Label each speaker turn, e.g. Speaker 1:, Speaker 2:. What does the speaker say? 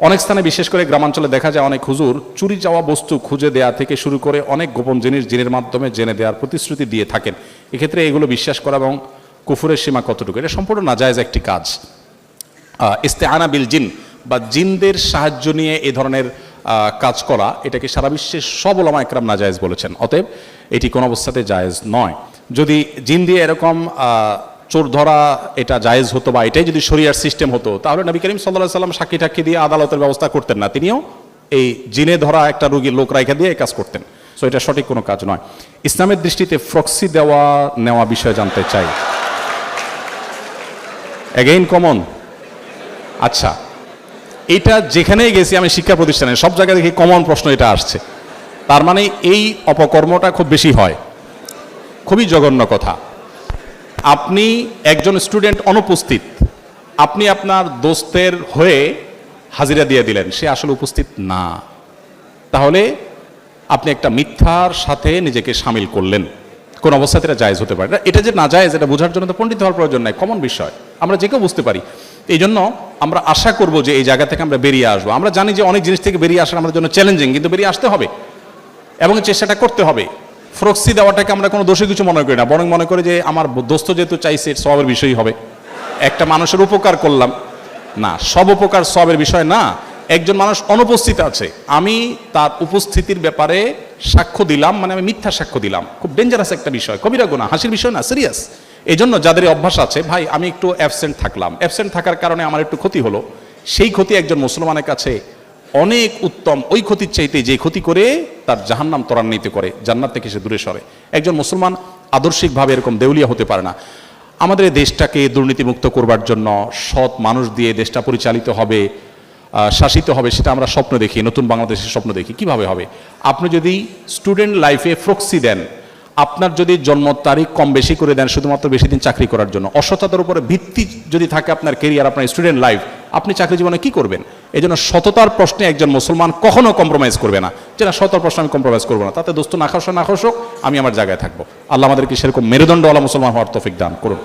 Speaker 1: অনেক স্থানে বিশেষ করে গ্রামাঞ্চলে দেখা যায় অনেক হুজুর চুরি যাওয়া বস্তু খুঁজে দেয়া থেকে শুরু করে অনেক গোপন জিনিস জিনের মাধ্যমে জেনে দেওয়ার প্রতিশ্রুতি দিয়ে থাকেন। এক্ষেত্রে এগুলো বিশ্বাস করা এবং কুফুরের সীমা কতটুকু, এটা সম্পূর্ণ নাজায়েজ একটি কাজ। ইস্তেআনা বিল জিন বা জিনদের সাহায্য নিয়ে এ ধরনের কাজ করা, এটাকে সারা বিশ্বের সব উলামা একরাম নাজায়েজ বলেছেন। অতএব এটি কোনো অবস্থাতে জায়েজ নয়। যদি জিন দিয়ে এরকম চোর ধরা এটা জায়েজ হতো বা এটাই যদি শরিয়ার সিস্টেম হতো, তাহলে নবী করিম সাল্লাল্লাহু আলাইহি ওয়াসাল্লাম সাক্ষী টাক্ষী দিয়ে আদালতের ব্যবস্থা করতেন না, তিনিও এই জিনে ধরা একটা রোগীর লোক রাইখা দিয়ে এই কাজ করতেন। সো এটা সঠিক কোনো কাজ নয়। ইসলামের দৃষ্টিতে প্রক্সি দেওয়া নেওয়া বিষয়ে জানতে চাই। Again common. আচ্ছা, এটা যেখানেই গেছি আমি শিক্ষা প্রতিষ্ঠানে সব জায়গায় দেখি কমন প্রশ্ন এটা আসছে। তার মানে এই অপকর্মটা খুব বেশি হয়, খুবই জঘন্য কথা। আপনি একজন স্টুডেন্ট অনুপস্থিত, আপনি আপনার দোস্তের হয়ে হাজিরা দিয়ে দিলেন, সে আসলে উপস্থিত না, তাহলে আপনি একটা মিথ্যার সাথে নিজেকে সামিল করলেন। কোন অবস্থাতে এটা জায়েজ হতে পারে না। এটা যে না জায়েজ এটা বোঝার জন্য তো পণ্ডিত হওয়ার প্রয়োজন নাই, কমন বিষয়, আমরা যে কেউ বুঝতে পারি। এই জন্য আমরা আশা করব যে এই জায়গা থেকে আমরা বেরিয়ে আসবো। আমরা জানি যে অনেক জিনিস থেকে বেরিয়ে আসার আমাদের জন্য চ্যালেঞ্জিং, কিন্তু বেরিয়ে আসতে হবে এবং চেষ্টাটা করতে হবে। প্রক্সি দেওয়াটাকে আমরা কোনো দোষী কিছু মনে করি না, বরং মনে করি যে আমার দোস্ত যেহেতু চাইছে সওয়াবের বিষয়ই হবে, একটা মানুষের উপকার করলাম। না, সব উপকার সওয়াবের বিষয় না। একজন মানুষ অনুপস্থিত আছে, আমি তার উপস্থিতির ব্যাপারে সাক্ষ্য দিলাম, মানে আমি মিথ্যা সাক্ষ্য দিলাম, খুব ডেঞ্জারাস একটা বিষয়, কবিরা গুনাহ, হাসির বিষয় না, সিরিয়াস। এই জন্য যাদের অভ্যাস আছে, ভাই আমি একটু অ্যাবসেন্ট থাকলাম, অ্যাবসেন্ট থাকার কারণে আমার একটু ক্ষতি হলো, সেই ক্ষতি একজন মুসলমানের কাছে অনেক উত্তম ওই ক্ষতির চাইতে যে ক্ষতি করে তার জাহান্নাম ত্বরান্বিত করে, জান্নাত থেকে সে দূরে সরে। একজন মুসলমান আদর্শিকভাবে এরকম দেউলিয়া হতে পারে না। আমাদের এই দেশটাকে দুর্নীতিমুক্ত করবার জন্য সৎ মানুষ দিয়ে দেশটা পরিচালিত হবে, শাসিত হবে, সেটা আমরা স্বপ্ন দেখি, নতুন বাংলাদেশের স্বপ্ন দেখি। কিভাবে হবে? আপনি যদি স্টুডেন্ট লাইফে প্রক্সি দেন, আপনার যদি জন্ম তারিখ কম বেশি করে দেন শুধুমাত্র বেশি দিন চাকরি করার জন্য, অসততার উপরে ভিত্তি যদি থাকে আপনার কেরিয়ার, আপনার স্টুডেন্ট লাইফ, আপনি চাকরি জীবনে কি করবেন? এই জন্য সততার প্রশ্নে একজন মুসলমান কখনো কম্প্রোমাইজ করবে না, যে না সততার প্রশ্নে আমি কম্প্রোমাইজ করবো না, তাতে দোস্ত না খাসো না খাসো, আমি আমার জায়গায় থাকবো। আল্লাহ আমাদেরকে সেরকম মেরুদণ্ডওয়ালা মুসলমান হওয়ার তৌফিক দান করুন।